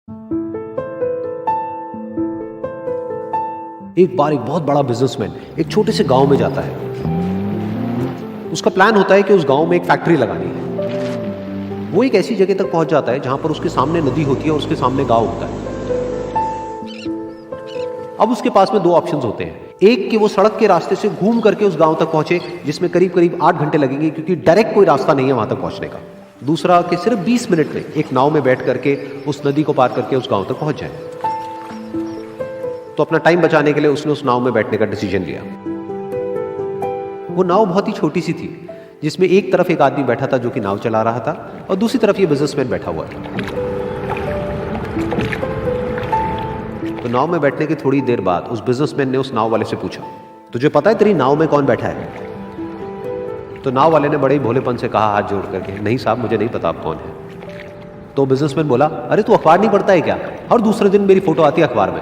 एक बार एक बहुत बड़ा बिजनेसमैन एक छोटे से गांव में जाता है। उसका प्लान होता है कि उस गांव में एक फैक्ट्री लगानी है। वो एक ऐसी जगह तक पहुंच जाता है जहां पर उसके सामने नदी होती है और उसके सामने गांव होता है। अब उसके पास में दो ऑप्शंस होते हैं। एक कि वो सड़क के रास्ते से घूम करके उस गांव तक पहुंचे, जिसमें करीब करीब 8 घंटे लगेंगे, क्योंकि डायरेक्ट कोई रास्ता नहीं है वहां तक पहुंचने का। दूसरा कि सिर्फ 20 मिनट में एक नाव में बैठ करके उस नदी को पार करके उस गांव तक पहुंच जाए। तो अपना टाइम बचाने के लिए उसने उस नाव में बैठने का डिसीजन लिया। वो नाव बहुत ही छोटी सी थी, जिसमें एक तरफ एक आदमी बैठा था जो कि नाव चला रहा था और दूसरी तरफ ये बिजनेसमैन बैठा हुआ था। तो नाव में बैठने की थोड़ी देर बाद उस बिजनेसमैन ने उस नाव वाले से पूछा, तुझे पता है तेरी नाव में कौन बैठा है? तो नाव वाले ने बड़े ही भोलेपन से कहा हाथ जोड़ करके, नहीं साहब मुझे नहीं पता आप कौन है। तो बिजनेसमैन बोला, अरे तू अखबार नहीं पढ़ता है क्या? हर दूसरे दिन मेरी फोटो आती है अखबार में।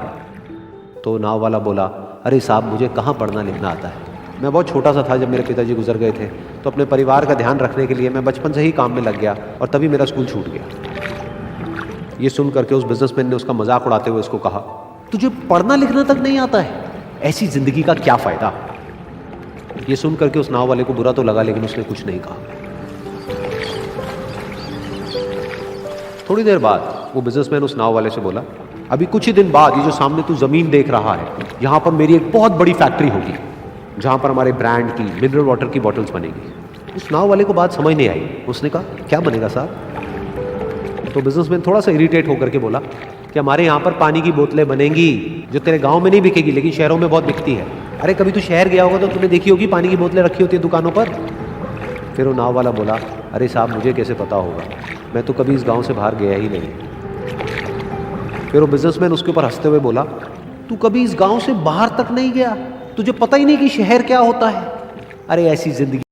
तो नाव वाला बोला, अरे साहब मुझे कहाँ पढ़ना लिखना आता है, मैं बहुत छोटा सा था जब मेरे पिताजी गुजर गए थे, तो अपने परिवार का ध्यान रखने के लिए मैं बचपन से ही काम में लग गया और तभी मेरा स्कूल छूट गया। ये सुन करके उस बिजनेसमैन ने उसका मजाक उड़ाते हुए उसको कहा, तुझे पढ़ना लिखना तक नहीं आता है, ऐसी जिंदगी का क्या फायदा? ये सुन करके उस नाव वाले को बुरा तो लगा, लेकिन उसने कुछ नहीं कहा। थोड़ी देर बाद वो बिजनेसमैन उस नाव वाले से बोला, अभी कुछ ही दिन बाद ये जो सामने तू जमीन देख रहा है, यहां पर मेरी एक बहुत बड़ी फैक्ट्री होगी जहां पर हमारे ब्रांड की मिनरल वाटर की बॉटल्स बनेगी। उस नाव वाले को बात समझ नहीं आई। उसने कहा, क्या बनेगा साहब? तो बिजनेसमैन थोड़ा सा इरिटेट होकर के बोला कि हमारे यहाँ पर पानी की बोतलें बनेंगी जो तेरे गांव में नहीं बिकेगी लेकिन शहरों में बहुत बिकती है। अरे कभी तू शहर गया होगा तो तूने देखी होगी पानी की बोतलें रखी होती है दुकानों पर। फिर वो नाव वाला बोला, अरे साहब मुझे कैसे पता होगा, मैं तो कभी इस गांव से बाहर गया ही नहीं। फिर वो बिजनेसमैन उसके ऊपर हंसते हुए बोला, तू कभी इस गांव से बाहर तक नहीं गया, तुझे पता ही नहीं कि शहर क्या होता है? अरे ऐसी जिंदगी